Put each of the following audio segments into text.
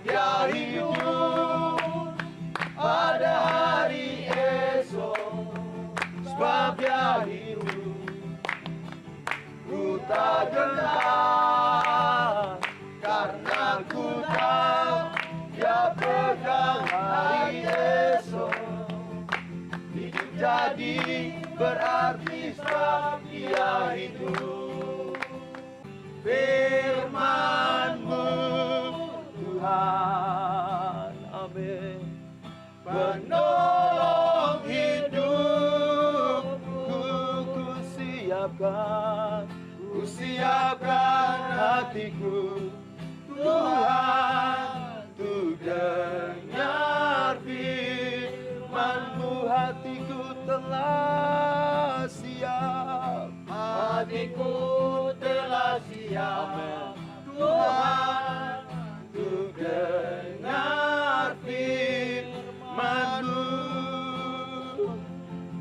dia hidup pada hari esok, sebab dia hidup. Ku tak gentar karena ku tahu dia pegang hari esok. Hidup jadi berarti sebab dia hidup. Firman-Mu Tuhan, amin, penolong hidupku. Ku siapkan hatiku Tuhan, untuk dengar firman-Mu. Hatiku telah siap, hatiku telah siap, Tuhan, untuk dengar firman-Mu.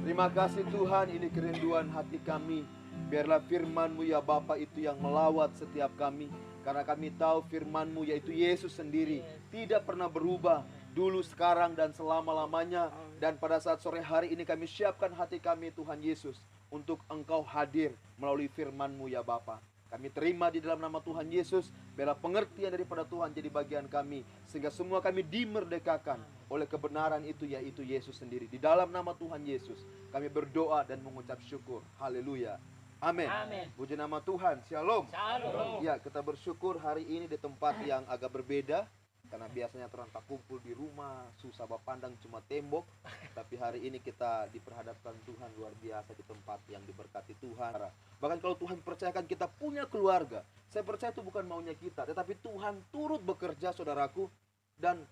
Terima kasih Tuhan, ini kerinduan hati kami. Biarlah firman-Mu ya Bapa itu yang melawat setiap kami. Karena kami tahu firman-Mu yaitu Yesus sendiri tidak pernah berubah, dulu, sekarang, dan selama-lamanya. Dan pada saat sore hari ini kami siapkan hati kami Tuhan Yesus untuk Engkau hadir melalui firman-Mu ya Bapa. Kami terima di dalam nama Tuhan Yesus. Biarlah pengertian daripada Tuhan jadi bagian kami, sehingga semua kami dimerdekakan oleh kebenaran itu yaitu Yesus sendiri. Di dalam nama Tuhan Yesus kami berdoa dan mengucap syukur. Haleluya. Amin. Puji nama Tuhan. Shalom. Shalom. Ya, kita bersyukur hari ini di tempat yang agak berbeda. Karena biasanya orang tak kumpul di rumah, susah pandang cuma tembok. Tapi hari ini kita diperhadapkan Tuhan luar biasa di tempat yang diberkati Tuhan. Bahkan kalau Tuhan percayakan kita punya keluarga, saya percaya itu bukan maunya kita, tetapi Tuhan turut bekerja, saudaraku. Dan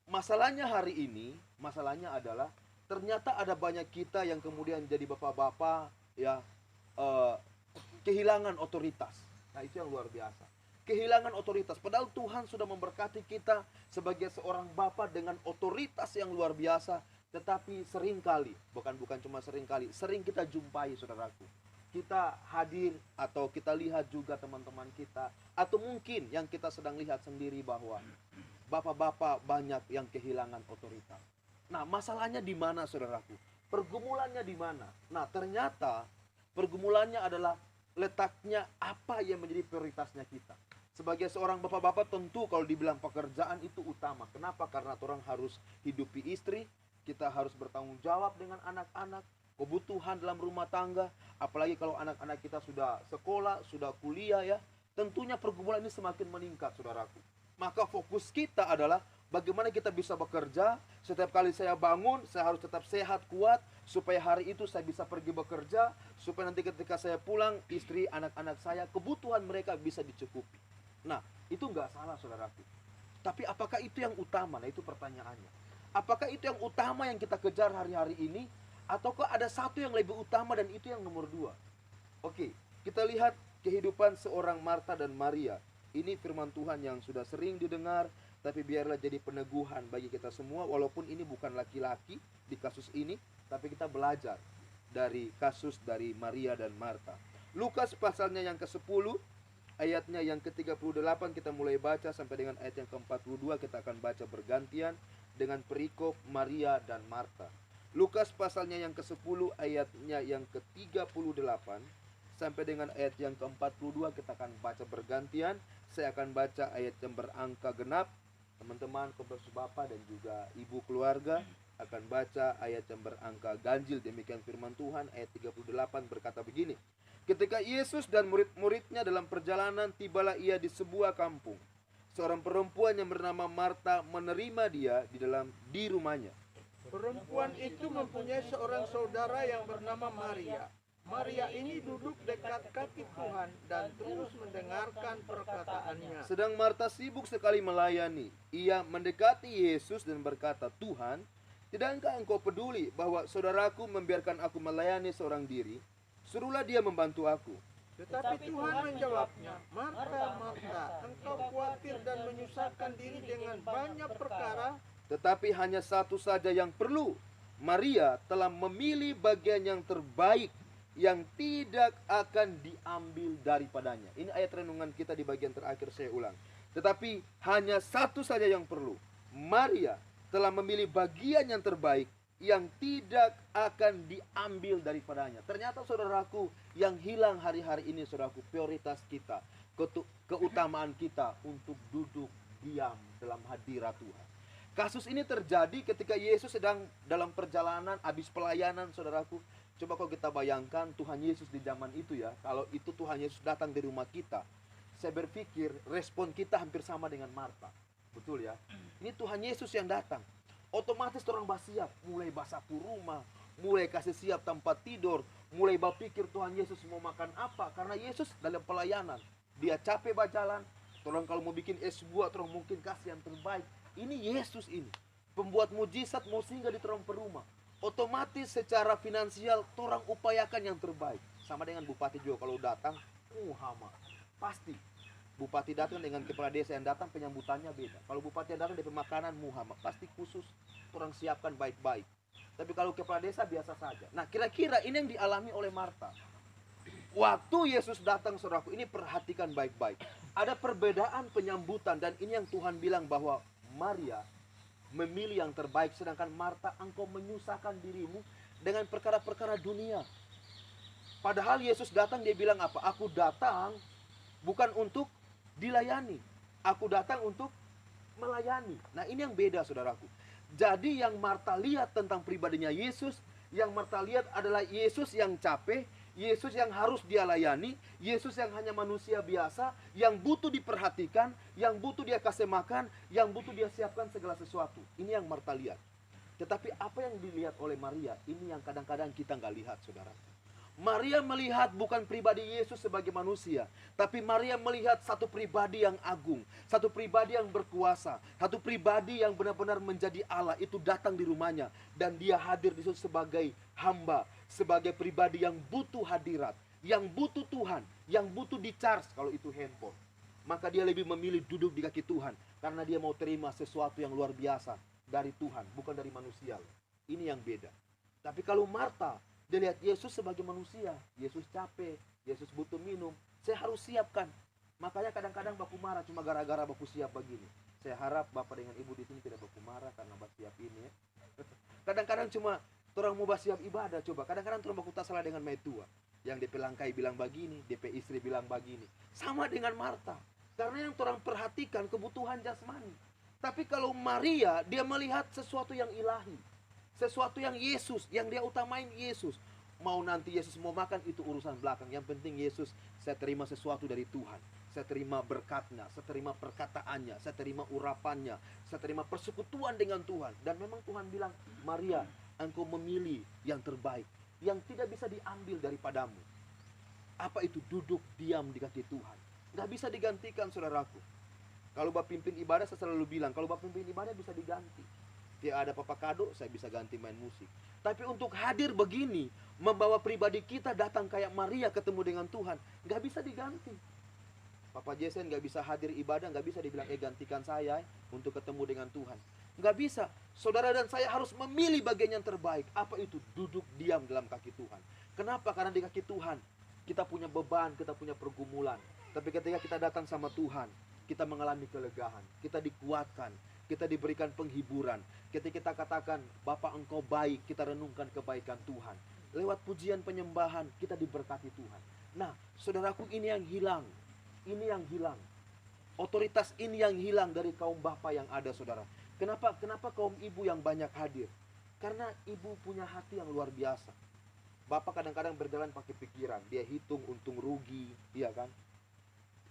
masalahnya hari ini, masalahnya adalah ternyata ada banyak kita yang kemudian jadi bapak-bapak ya, kehilangan otoritas. Nah, itu yang luar biasa. Kehilangan otoritas. Padahal Tuhan sudah memberkati kita sebagai seorang bapa dengan otoritas yang luar biasa. Tetapi seringkali, bukan cuma seringkali, sering kita jumpai saudaraku. Kita hadir atau kita lihat juga teman-teman kita. Atau mungkin yang kita sedang lihat sendiri bahwa bapak-bapak banyak yang kehilangan otoritas. Nah, masalahnya di mana saudaraku? Pergumulannya di mana? Nah, ternyata pergumulannya adalah letaknya apa yang menjadi prioritasnya kita. Sebagai seorang bapak-bapak tentu kalau dibilang pekerjaan itu utama. Kenapa? Karena orang harus hidupi istri, kita harus bertanggung jawab dengan anak-anak, kebutuhan dalam rumah tangga. Apalagi kalau anak-anak kita sudah sekolah, sudah kuliah ya. Tentunya pergumulan ini semakin meningkat saudaraku. Maka fokus kita adalah bagaimana kita bisa bekerja. Setiap kali saya bangun, saya harus tetap sehat, kuat, supaya hari itu saya bisa pergi bekerja, supaya nanti ketika saya pulang, istri, anak-anak saya, kebutuhan mereka bisa dicukupi. Nah, itu nggak salah saudaraku. Tapi apakah itu yang utama? Nah, itu pertanyaannya. Apakah itu yang utama yang kita kejar hari-hari ini? Ataukah ada satu yang lebih utama dan itu yang nomor dua? Oke, kita lihat kehidupan seorang Marta dan Maria. Ini firman Tuhan yang sudah sering didengar, tapi biarlah jadi peneguhan bagi kita semua. Walaupun ini bukan laki-laki di kasus ini, tapi kita belajar dari kasus dari Maria dan Marta. Lukas pasalnya yang ke-10, ayatnya yang ke-38 kita mulai baca sampai dengan ayat yang ke-42. Kita akan baca bergantian dengan perikop Maria dan Marta. Lukas pasalnya yang ke-10, ayatnya yang ke-38 sampai dengan ayat yang ke-42. Kita akan baca bergantian. Saya akan baca ayat yang berangka genap. Teman-teman, bapak dan juga ibu keluarga akan baca ayat yang berangka ganjil. Demikian firman Tuhan. Ayat 38 berkata begini. Ketika Yesus dan murid-muridnya dalam perjalanan, tibalah ia di sebuah kampung. Seorang perempuan yang bernama Marta menerima dia di rumahnya. Perempuan itu mempunyai seorang saudara yang bernama Maria. Maria ini duduk dekat kaki Tuhan dan terus mendengarkan perkataannya. Sedang Marta sibuk sekali melayani. Ia mendekati Yesus dan berkata, Tuhan, tidakkah engkau peduli bahwa saudaraku membiarkan aku melayani seorang diri? Suruhlah dia membantu aku. Tetapi Tuhan menjawabnya, Marta, Marta, engkau khawatir dan menyusahkan diri dengan banyak perkara. Tetapi hanya satu saja yang perlu. Maria telah memilih bagian yang terbaik, yang tidak akan diambil daripadanya. Ini ayat renungan kita di bagian terakhir, saya ulang. Tetapi hanya satu saja yang perlu. Maria telah memilih bagian yang terbaik yang tidak akan diambil daripadanya. Ternyata saudaraku, yang hilang hari-hari ini saudaraku, prioritas kita, keutamaan kita untuk duduk diam dalam hadirat Tuhan. Kasus ini terjadi ketika Yesus sedang dalam perjalanan habis pelayanan saudaraku. Coba kalau kita bayangkan Tuhan Yesus di zaman itu ya, kalau itu Tuhan Yesus datang di rumah kita, saya berpikir respon kita hampir sama dengan Marta. Betul ya? Ini Tuhan Yesus yang datang. Otomatis orang bersiap, mulai basapu rumah, mulai kasih siap tempat tidur, mulai berpikir Tuhan Yesus mau makan apa. Karena Yesus dalam pelayanan, dia capek berjalan. Orang kalau mau bikin es buah, orang mungkin kasih yang terbaik. Ini Yesus ini, pembuat mujizat mau singgah di orang perumah. Otomatis secara finansial, orang upayakan yang terbaik. Sama dengan bupati juga kalau datang, hama. Pasti bupati datang dengan kepala desa yang datang, penyambutannya beda. Kalau bupati yang datang dari makanan Muhammad pasti khusus, orang siapkan baik-baik. Tapi kalau kepala desa biasa saja. Nah, kira-kira ini yang dialami oleh Marta. Waktu Yesus datang saudaraku, ini perhatikan baik-baik. Ada perbedaan penyambutan, dan ini yang Tuhan bilang bahwa Maria memilih yang terbaik, sedangkan Marta, engkau menyusahkan dirimu dengan perkara-perkara dunia. Padahal Yesus datang, dia bilang apa? Aku datang bukan untuk dilayani, aku datang untuk melayani. Nah, ini yang beda saudaraku. Jadi yang Marta lihat tentang pribadinya Yesus, yang Marta lihat adalah Yesus yang capek, Yesus yang harus dia layani, Yesus yang hanya manusia biasa, yang butuh diperhatikan, yang butuh dia kasih makan, yang butuh dia siapkan segala sesuatu. Ini yang Marta lihat. Tetapi apa yang dilihat oleh Maria, ini yang kadang-kadang kita nggak lihat saudara. Maria melihat bukan pribadi Yesus sebagai manusia, tapi Maria melihat satu pribadi yang agung, satu pribadi yang berkuasa, satu pribadi yang benar-benar menjadi Allah itu datang di rumahnya, dan dia hadir di situ sebagai hamba, sebagai pribadi yang butuh hadirat, yang butuh Tuhan, yang butuh di-charge kalau itu handphone. Maka dia lebih memilih duduk di kaki Tuhan karena dia mau terima sesuatu yang luar biasa dari Tuhan, bukan dari manusia. Ini yang beda. Tapi kalau Marta, dia lihat Yesus sebagai manusia, Yesus capek, Yesus butuh minum, saya harus siapkan. Makanya kadang-kadang baku marah cuma gara-gara baku siap begini. Saya harap Bapak dengan Ibu di sini tidak baku marah karena baku siap ini ya. Kadang-kadang cuma orang mau siap ibadah, coba. Kadang-kadang orang baku tak salah dengan Metua. Yang DP Langkai bilang begini, DP istri bilang begini. Sama dengan Marta. Karena yang orang perhatikan kebutuhan jasmani. Tapi kalau Maria, dia melihat sesuatu yang ilahi. Sesuatu yang Yesus, yang dia utamain Yesus. Mau nanti Yesus mau makan, itu urusan belakang. Yang penting Yesus, saya terima sesuatu dari Tuhan. Saya terima berkatnya, saya terima perkataannya, saya terima urapannya, saya terima persekutuan dengan Tuhan. Dan memang Tuhan bilang, Maria, engkau memilih yang terbaik, yang tidak bisa diambil daripadamu. Apa itu? Duduk diam di kaki Tuhan. Gak bisa digantikan saudaraku. Kalau Bapak pimpin ibadah, saya selalu bilang, kalau Bapak pimpin ibadah bisa diganti. Dia ada Papa Kado, saya bisa ganti main musik. Tapi untuk hadir begini, membawa pribadi kita datang kayak Maria ketemu dengan Tuhan, gak bisa diganti. Papa Jason gak bisa hadir ibadah, gak bisa dibilang, gantikan saya untuk ketemu dengan Tuhan. Gak bisa. Saudara dan saya harus memilih bagian yang terbaik. Apa itu? Duduk diam dalam kaki Tuhan. Kenapa? Karena di kaki Tuhan kita punya beban, kita punya pergumulan. Tapi ketika kita datang sama Tuhan, kita mengalami kelegaan, kita dikuatkan, kita diberikan penghiburan. Ketika kita katakan, Bapa engkau baik, kita renungkan kebaikan Tuhan. Lewat pujian penyembahan, kita diberkati Tuhan. Nah, saudaraku, ini yang hilang. Ini yang hilang. Otoritas ini yang hilang dari kaum Bapa yang ada, saudara. Kenapa kaum ibu yang banyak hadir? Karena ibu punya hati yang luar biasa. Bapak kadang-kadang berjalan pakai pikiran. Dia hitung untung rugi, iya kan?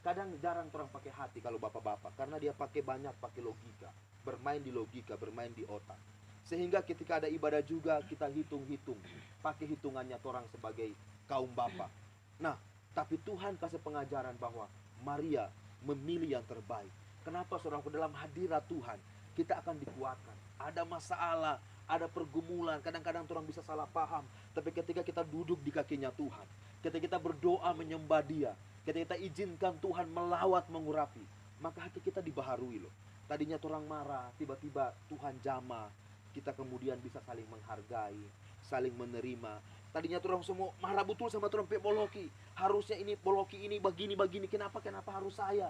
Kadang jarang orang pakai hati kalau bapak-bapak, karena dia pakai banyak pakai logika, bermain di logika, bermain di otak. Sehingga ketika ada ibadah juga kita hitung-hitung, pakai hitungannya orang sebagai kaum bapak. Nah, tapi Tuhan kasih pengajaran bahwa Maria memilih yang terbaik. Kenapa saudaraku? Dalam hadirat Tuhan kita akan dikuatkan. Ada masalah, ada pergumulan, kadang-kadang orang bisa salah paham. Tapi ketika kita duduk di kakinya Tuhan, ketika kita berdoa menyembah Dia, ketika kita izinkan Tuhan melawat mengurapi, maka hati kita dibaharui loh. Tadinya orang marah, tiba-tiba Tuhan jamah. Kita kemudian bisa saling menghargai, saling menerima. Tadinya orang semua marah betul sama orang Boloki. Harusnya ini Boloki ini begini-begini, kenapa harus saya?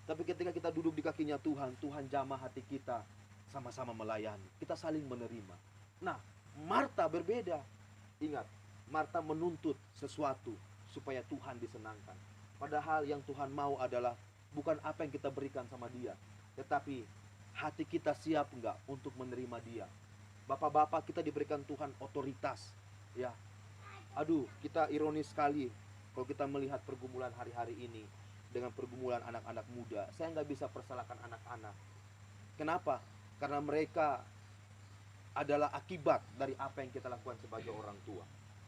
Tapi ketika kita duduk di kakinya Tuhan, Tuhan jamah hati kita, sama-sama melayani. Kita saling menerima. Nah, Marta berbeda. Ingat, Marta menuntut sesuatu supaya Tuhan disenangkan. Padahal yang Tuhan mau adalah bukan apa yang kita berikan sama dia, tetapi hati kita siap enggak untuk menerima dia. Bapak-bapak, kita diberikan Tuhan otoritas. Ya, aduh, kita ironis sekali kalau kita melihat pergumulan hari-hari ini dengan pergumulan anak-anak muda. Saya nggak bisa persalahkan anak-anak. Kenapa? Karena mereka adalah akibat dari apa yang kita lakukan sebagai orang tua.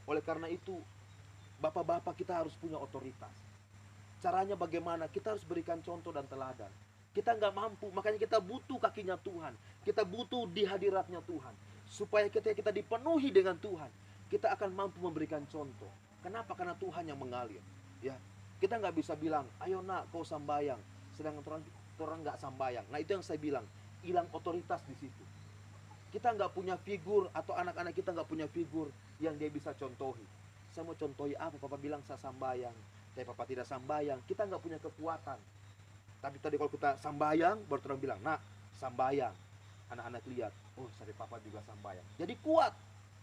Oleh karena itu, bapak-bapak kita harus punya otoritas. Caranya bagaimana? Kita harus berikan contoh dan teladan. Kita nggak mampu, makanya kita butuh kakinya Tuhan. Kita butuh di hadiratnya Tuhan. Supaya ketika kita dipenuhi dengan Tuhan, kita akan mampu memberikan contoh. Kenapa? Karena Tuhan yang mengalir. Ya, kita nggak bisa bilang, ayo nak kau sambayang, sedangkan orang nggak sambayang. Nah, itu yang saya bilang, hilang otoritas di situ. Kita nggak punya figur, atau anak-anak kita nggak punya figur yang dia bisa contohi. Saya mau contohi apa? Papa bilang saya sambayang, tapi papa tidak sambayang. Kita nggak punya kekuatan. Tapi tadi kalau kita sambayang, baru orang bilang, nak sambayang. Anak-anak lihat, oh saya papa juga sambayang. Jadi kuat,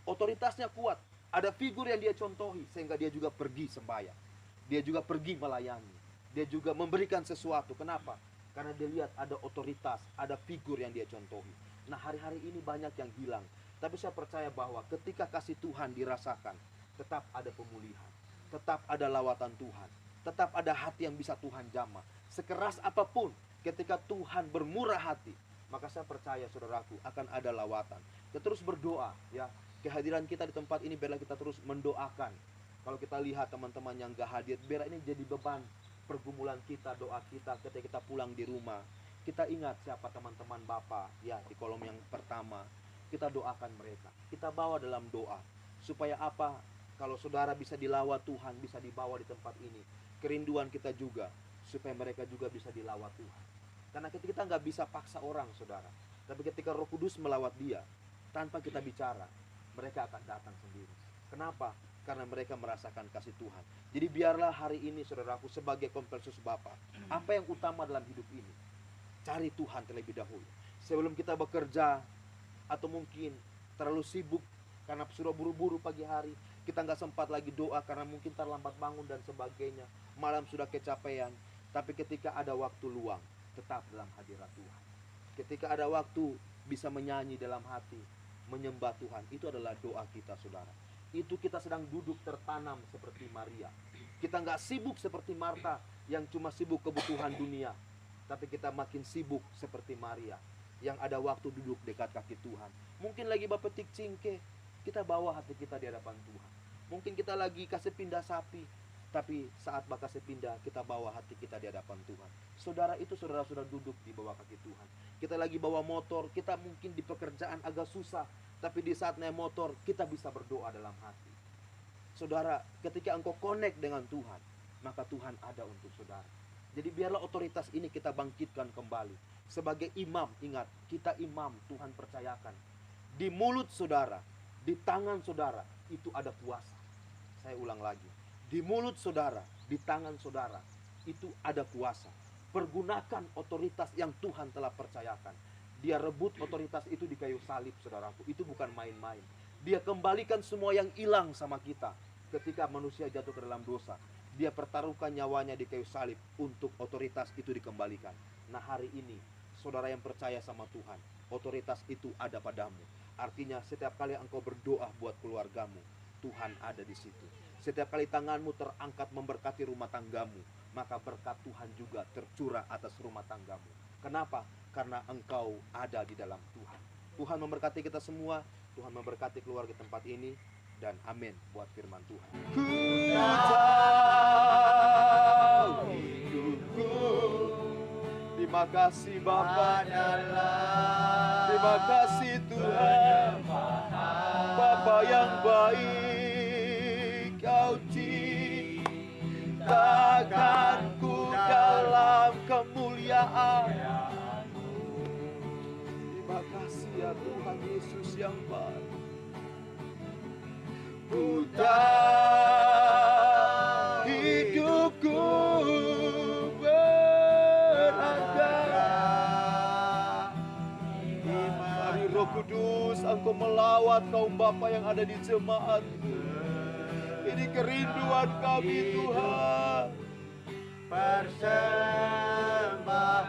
otoritasnya kuat. Ada figur yang dia contohi, sehingga dia juga pergi sembahyang. Dia juga pergi melayani. Dia juga memberikan sesuatu. Kenapa? Karena dia lihat ada otoritas, ada figur yang dia contohi. Nah, hari-hari ini banyak yang hilang. Tapi saya percaya bahwa ketika kasih Tuhan dirasakan, tetap ada pemulihan. Tetap ada lawatan Tuhan. Tetap ada hati yang bisa Tuhan jamah. Sekeras apapun, ketika Tuhan bermurah hati, maka saya percaya saudaraku akan ada lawatan. Kita terus berdoa, ya. Kehadiran kita di tempat ini biarlah kita terus mendoakan. Kalau kita lihat teman-teman yang gak hadir, biar ini jadi beban pergumulan kita, doa kita ketika kita pulang di rumah. Kita ingat siapa teman-teman Bapak, ya, di kolom yang pertama. Kita doakan mereka. Kita bawa dalam doa. Supaya apa? Kalau saudara bisa dilawat Tuhan, bisa dibawa di tempat ini. Kerinduan kita juga, supaya mereka juga bisa dilawat Tuhan. Karena kita nggak bisa paksa orang, saudara. Tapi ketika Roh Kudus melawat dia, tanpa kita bicara, mereka akan datang sendiri. Kenapa? Karena mereka merasakan kasih Tuhan. Jadi biarlah hari ini saudaraku sebagai Kompelsus Bapak, apa yang utama dalam hidup ini? Cari Tuhan terlebih dahulu. Sebelum kita bekerja, atau mungkin terlalu sibuk karena sudah buru-buru pagi hari, kita nggak sempat lagi doa karena mungkin terlambat bangun dan sebagainya. Malam sudah kecapean. Tapi ketika ada waktu luang, tetap dalam hadirat Tuhan. Ketika ada waktu bisa menyanyi dalam hati, menyembah Tuhan, itu adalah doa kita, saudara. Itu kita sedang duduk tertanam seperti Maria. Kita nggak sibuk seperti Marta yang cuma sibuk kebutuhan dunia, tapi kita makin sibuk seperti Maria yang ada waktu duduk dekat kaki Tuhan. Mungkin lagi bapetik cingke, kita bawa hati kita di hadapan Tuhan. Mungkin kita lagi kasih pindah sapi, tapi saat bakasih pindah, kita bawa hati kita di hadapan Tuhan. Saudara, itu saudara sudah duduk di bawah kaki Tuhan. Kita lagi bawa motor, kita mungkin di pekerjaan agak susah, tapi di saat naik motor, kita bisa berdoa dalam hati. Saudara, ketika engkau connect dengan Tuhan, maka Tuhan ada untuk saudara. Jadi biarlah otoritas ini kita bangkitkan kembali. Sebagai imam, ingat, kita imam, Tuhan percayakan. Di mulut saudara, di tangan saudara, itu ada kuasa. Saya ulang lagi. Di mulut saudara, di tangan saudara, itu ada kuasa. Pergunakan otoritas yang Tuhan telah percayakan. Dia rebut otoritas itu di kayu salib, saudaraku. Itu bukan main-main. Dia kembalikan semua yang hilang sama kita ketika manusia jatuh ke dalam dosa. Dia pertaruhkan nyawanya di kayu salib untuk otoritas itu dikembalikan. Nah, hari ini, saudara yang percaya sama Tuhan, otoritas itu ada padamu. Artinya setiap kali engkau berdoa buat keluargamu, Tuhan ada di situ. Setiap kali tanganmu terangkat memberkati rumah tanggamu, maka berkat Tuhan juga tercurah atas rumah tanggamu. Kenapa? Karena engkau ada di dalam Tuhan. Tuhan memberkati kita semua. Tuhan memberkati keluarga tempat ini. Dan amin buat firman Tuhan. Ku tahu hidupku. Terima kasih Bapa. Terima kasih Tuhan. Bapa yang baik, Kau ciptakanku dalam kemuliaan. Terima kasih ya Tuhan Yesus yang baik. Ku tahu hidupku berarti Roh Kudus, Engkau melawat kaum Bapa yang ada di jemaat. Ini kerinduan kami Tuhan.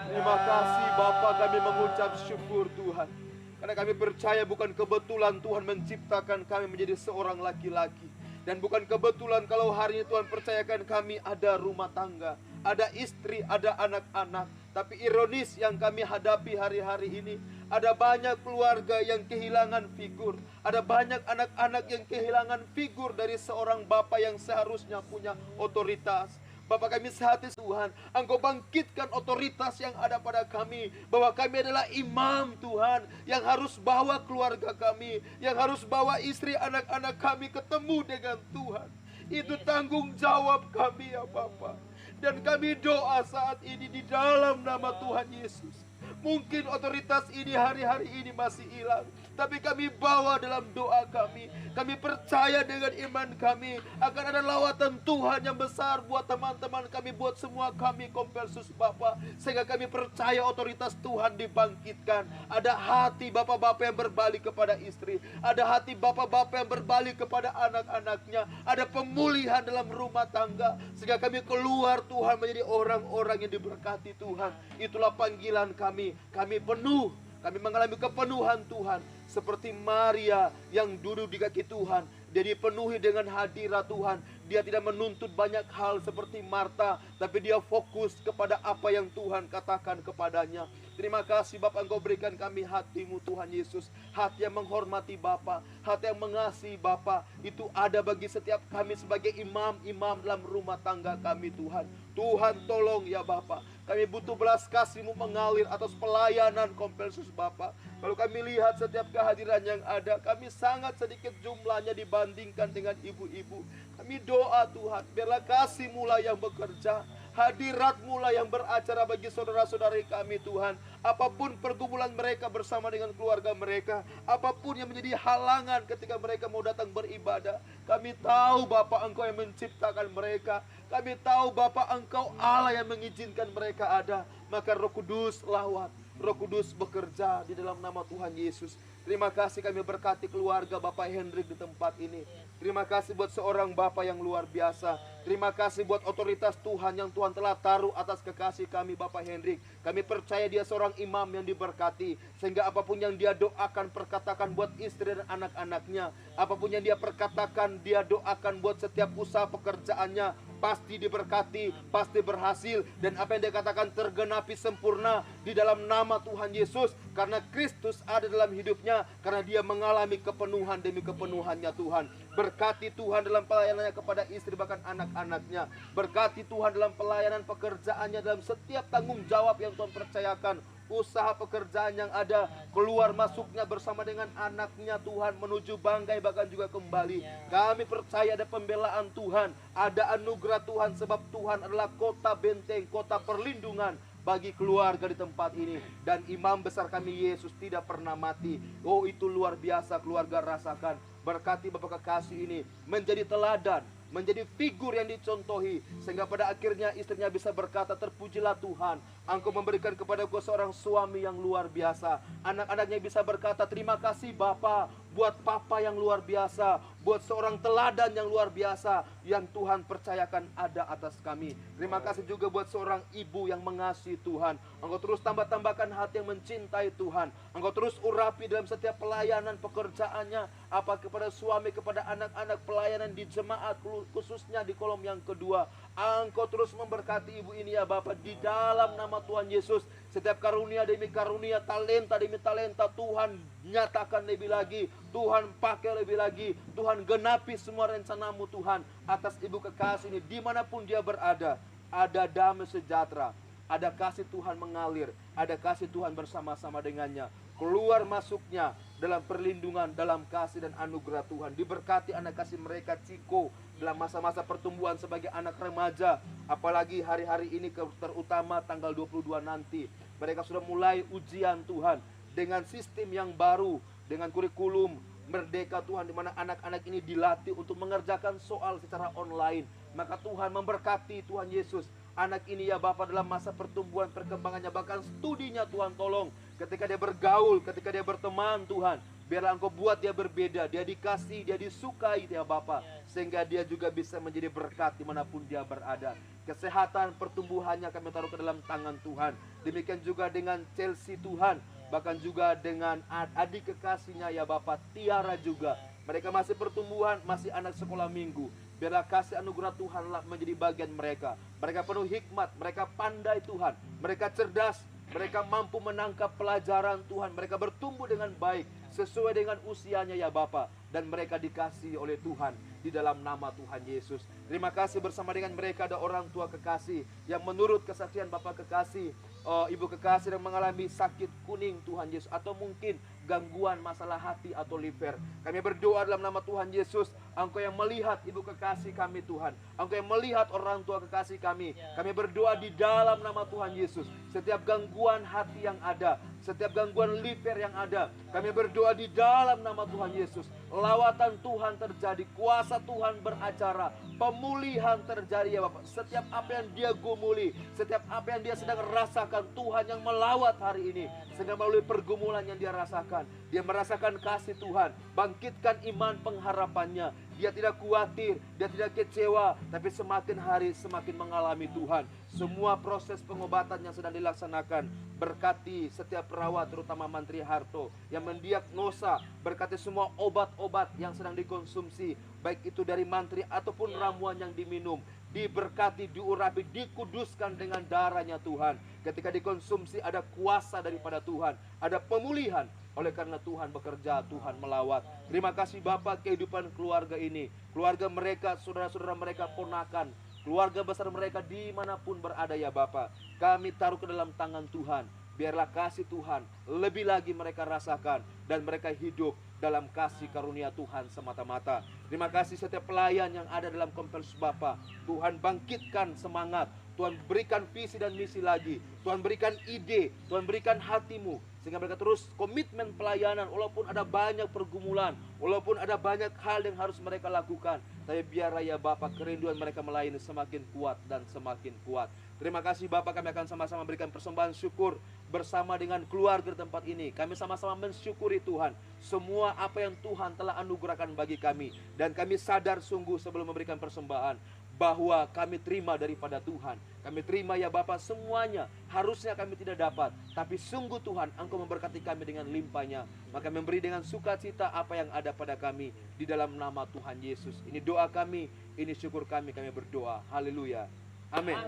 Terima kasih Bapa, kami mengucap syukur Tuhan. Karena kami percaya bukan kebetulan Tuhan menciptakan kami menjadi seorang laki-laki. Dan bukan kebetulan kalau hari ini Tuhan percayakan kami ada rumah tangga, ada istri, ada anak-anak. Tapi ironis yang kami hadapi hari-hari ini, ada banyak keluarga yang kehilangan figur. Ada banyak anak-anak yang kehilangan figur dari seorang bapa yang seharusnya punya otoritas. Bapak kami sehati Tuhan, Engkau bangkitkan otoritas yang ada pada kami, bahwa kami adalah imam Tuhan, yang harus bawa keluarga kami, yang harus bawa istri anak-anak kami ketemu dengan Tuhan. Itu tanggung jawab kami ya Bapak. Dan kami doa saat ini di dalam nama Tuhan Yesus. Mungkin otoritas ini hari-hari ini masih hilang, tapi kami bawa dalam doa kami. Kami percaya dengan iman kami akan ada lawatan Tuhan yang besar buat teman-teman kami, buat semua kami Kompersus Bapa. Sehingga kami percaya otoritas Tuhan dibangkitkan. Ada hati bapak-bapak yang berbalik kepada istri, ada hati bapak-bapak yang berbalik kepada anak-anaknya, ada pemulihan dalam rumah tangga. Sehingga kami keluar Tuhan menjadi orang-orang yang diberkati Tuhan. Itulah panggilan kami. Kami penuh, kami mengalami kepenuhan Tuhan. Seperti Maria yang duduk di kaki Tuhan, dia dipenuhi dengan hadirat Tuhan. Dia tidak menuntut banyak hal seperti Marta, tapi dia fokus kepada apa yang Tuhan katakan kepadanya. Terima kasih Bapak, Engkau berikan kami hati-Mu Tuhan Yesus. Hati yang menghormati Bapa, hati yang mengasihi Bapa. Itu ada bagi setiap kami sebagai imam-imam dalam rumah tangga kami Tuhan. Tuhan tolong ya Bapa. Kami butuh belas kasih-Mu mengalir atas pelayanan Kompersus Bapa. Kalau kami lihat setiap kehadiran yang ada, kami sangat sedikit jumlahnya dibandingkan dengan ibu-ibu. Kami doa Tuhan, biarlah kasih-Mu lah yang bekerja, hadirat-Mu lah yang beracara bagi saudara-saudari kami Tuhan. Apapun pergumulan mereka bersama dengan keluarga mereka, apapun yang menjadi halangan ketika mereka mau datang beribadah, kami tahu Bapa Engkau yang menciptakan mereka. Kami tahu Bapa Engkau Allah yang mengizinkan mereka ada. Maka Roh Kudus lawat, Roh Kudus bekerja di dalam nama Tuhan Yesus. Terima kasih kami berkati keluarga Bapak Hendrik di tempat ini. Terima kasih buat seorang Bapak yang luar biasa. Terima kasih buat otoritas Tuhan yang Tuhan telah taruh atas kekasih kami Bapak Hendrik. Kami percaya dia seorang imam yang diberkati. Sehingga apapun yang dia doakan, perkatakan buat istri dan anak-anaknya. Apapun yang dia perkatakan, dia doakan buat setiap usaha pekerjaannya. Pasti diberkati, pasti berhasil. Dan apa yang dia katakan tergenapi sempurna di dalam nama Tuhan Yesus. Karena Kristus ada dalam hidupnya, karena dia mengalami kepenuhan demi kepenuhannya Tuhan. Berkati Tuhan dalam pelayanannya kepada istri bahkan anak-anaknya. Berkati Tuhan dalam pelayanan pekerjaannya, dalam setiap tanggung jawab yang Tuhan percayakan. Usaha pekerjaan yang ada, keluar masuknya bersama dengan anaknya Tuhan, menuju banggai bahkan juga kembali. Kami percaya ada pembelaan Tuhan, ada anugerah Tuhan, sebab Tuhan adalah kota benteng, kota perlindungan bagi keluarga di tempat ini. Dan imam besar kami Yesus tidak pernah mati. Oh, itu luar biasa keluarga, rasakan. Berkati Bapak kekasih ini menjadi teladan, menjadi figur yang dicontohi, sehingga pada akhirnya istrinya bisa berkata, terpujilah Tuhan, Engkau memberikan kepadaku seorang suami yang luar biasa. Anak-anaknya bisa berkata, terima kasih Bapa, buat Papa yang luar biasa, buat seorang teladan yang luar biasa yang Tuhan percayakan ada atas kami. Terima kasih juga buat seorang ibu yang mengasihi Tuhan. Engkau terus tambah-tambahkan hati yang mencintai Tuhan. Engkau terus urapi dalam setiap pelayanan pekerjaannya, apa kepada suami, kepada anak-anak, pelayanan di jemaat, khususnya di kolom yang kedua. Engkau terus memberkati ibu ini ya Bapak, di dalam nama Tuhan Yesus. Setiap karunia demi karunia, talenta demi talenta, Tuhan nyatakan lebih lagi, Tuhan pakai lebih lagi, Tuhan genapi semua rencanamu Tuhan atas ibu kekasih ini. Dimanapun dia berada, ada damai sejahtera, ada kasih Tuhan mengalir, ada kasih Tuhan bersama-sama dengannya. Keluar masuknya dalam perlindungan, dalam kasih dan anugerah Tuhan. Diberkati anak kasih mereka Ciko dalam masa-masa pertumbuhan sebagai anak remaja. Apalagi hari-hari ini terutama tanggal 22 nanti. Mereka sudah mulai ujian Tuhan dengan sistem yang baru, dengan kurikulum merdeka Tuhan, di mana anak-anak ini dilatih untuk mengerjakan soal secara online. Maka Tuhan memberkati Tuhan Yesus anak ini ya Bapak dalam masa pertumbuhan perkembangannya, bahkan studinya Tuhan tolong. ketika dia bergaul, ketika dia berteman Tuhan, biarlah Engkau buat dia berbeda, dia dikasih, dia disukai ya Bapa, sehingga dia juga bisa menjadi berkat dimanapun dia berada. Kesehatan, pertumbuhannya kami taruh ke dalam tangan Tuhan. Demikian juga dengan Chelsea Tuhan, bahkan juga dengan adik kekasihnya ya Bapak, Tiara juga. Mereka masih pertumbuhan, masih anak sekolah minggu. Biarlah kasih anugerah Tuhanlah menjadi bagian mereka. Mereka penuh hikmat, mereka pandai Tuhan, mereka cerdas, mereka mampu menangkap pelajaran Tuhan. Mereka bertumbuh dengan baik sesuai dengan usianya ya Bapa, dan mereka dikasihi oleh Tuhan di dalam nama Tuhan Yesus. Terima kasih bersama dengan mereka ada orang tua kekasih yang menurut kesaksian Bapak kekasih, Ibu kekasih yang mengalami sakit kuning Tuhan Yesus, atau mungkin gangguan masalah hati atau liver. Kami berdoa dalam nama Tuhan Yesus, Engkau yang melihat ibu kekasih kami Tuhan, Engkau yang melihat orang tua kekasih kami. Kami berdoa di dalam nama Tuhan Yesus, setiap gangguan hati yang ada, setiap gangguan liver yang ada, kami berdoa di dalam nama Tuhan Yesus, lawatan Tuhan terjadi, kuasa Tuhan beracara, pemulihan terjadi ya Bapak. Setiap apa yang dia gumuli, setiap apa yang dia sedang rasakan, Tuhan yang melawat hari ini, sehingga melalui pergumulan yang dia rasakan, dia merasakan kasih Tuhan. Bangkitkan iman pengharapannya. Dia tidak khawatir, dia tidak kecewa, tapi semakin hari semakin mengalami Tuhan. Semua proses pengobatan yang sedang dilaksanakan, berkati setiap perawat, terutama Mantri Harto yang mendiagnosa, berkati semua obat-obat yang sedang dikonsumsi, baik itu dari Mantri ataupun ramuan yang diminum, diberkati, diurapi, dikuduskan dengan darahnya Tuhan. Ketika dikonsumsi ada kuasa daripada Tuhan, ada pemulihan. Oleh karena Tuhan bekerja, Tuhan melawat. Terima kasih Bapak kehidupan keluarga ini, keluarga mereka, saudara-saudara mereka, ponakan, keluarga besar mereka dimanapun berada ya Bapak. Kami taruh ke dalam tangan Tuhan. Biarlah kasih Tuhan lebih lagi mereka rasakan, dan mereka hidup dalam kasih karunia Tuhan semata-mata. Terima kasih setiap pelayan yang ada dalam kompleks Bapak. Tuhan bangkitkan semangat, Tuhan berikan visi dan misi lagi, Tuhan berikan ide, Tuhan berikan hatimu, sehingga mereka terus komitmen pelayanan. Walaupun ada banyak pergumulan, walaupun ada banyak hal yang harus mereka lakukan, tapi biarlah ya Bapak kerinduan mereka melayani semakin kuat dan semakin kuat. Terima kasih Bapak, kami akan sama-sama berikan persembahan syukur bersama dengan keluarga di tempat ini. Kami sama-sama mensyukuri Tuhan semua apa yang Tuhan telah anugerahkan bagi kami. Dan kami sadar sungguh sebelum memberikan persembahan bahwa kami terima daripada Tuhan. Kami terima ya Bapak semuanya. Harusnya kami tidak dapat, tapi sungguh Tuhan Engkau memberkati kami dengan limpahnya. Maka memberi dengan sukacita apa yang ada pada kami di dalam nama Tuhan Yesus. Ini doa kami, ini syukur kami berdoa. Haleluya. Amin.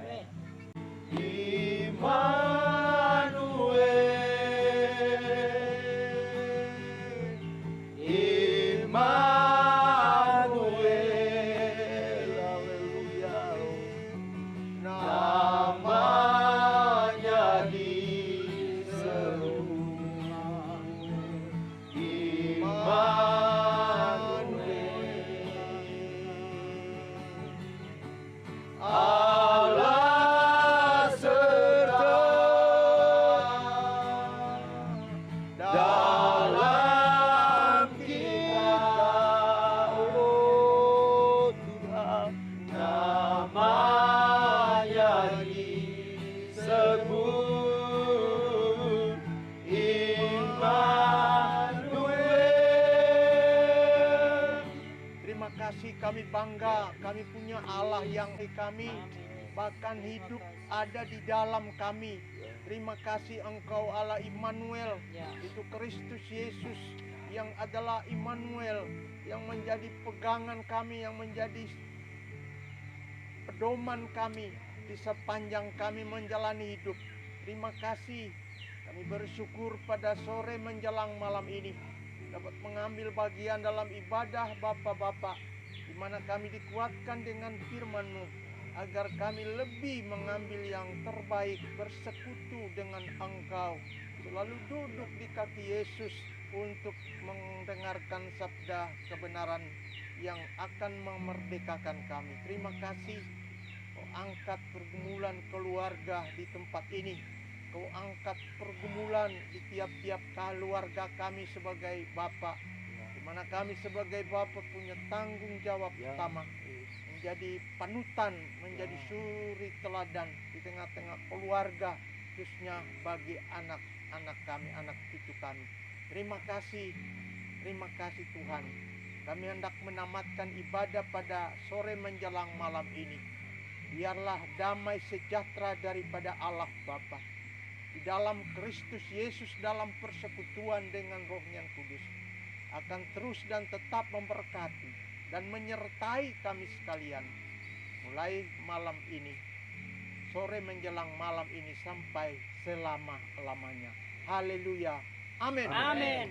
Namanya diserukan Immanuel, Allah serta dalam kita, oh Tuhan, namanya disebut Immanuel. Terima kasih, kami bangga, kami punya Allah yang di kami, bahkan hidup ada di dalam kami. Terima kasih Engkau Allah Immanuel, itu Kristus Yesus yang adalah Immanuel, yang menjadi pegangan kami, yang menjadi pedoman kami di sepanjang kami menjalani hidup. Terima kasih, kami bersyukur pada sore menjelang malam ini dapat mengambil bagian dalam ibadah Bapa-Bapa, di mana kami dikuatkan dengan firman-Mu, agar kami lebih mengambil yang terbaik, bersekutu dengan Engkau, selalu duduk di kaki Yesus untuk mendengarkan sabda kebenaran yang akan memerdekakan kami. Terima kasih, Kau angkat pergumulan keluarga di tempat ini. Kau angkat pergumulan di tiap-tiap keluarga kami sebagai Bapa, di mana kami sebagai Bapa punya tanggung jawab utama, menjadi panutan, menjadi suri teladan di tengah-tengah keluarga, khususnya bagi anak anak kami, anak cucu kami. Terima kasih Tuhan. Kami hendak menamatkan ibadah pada sore menjelang malam ini. Biarlah damai sejahtera daripada Allah Bapa di dalam Kristus Yesus dalam persekutuan dengan Roh yang Kudus akan terus dan tetap memberkati dan menyertai kami sekalian mulai malam ini, sore menjelang malam ini sampai selama-lamanya. Haleluya. Amin. Amin.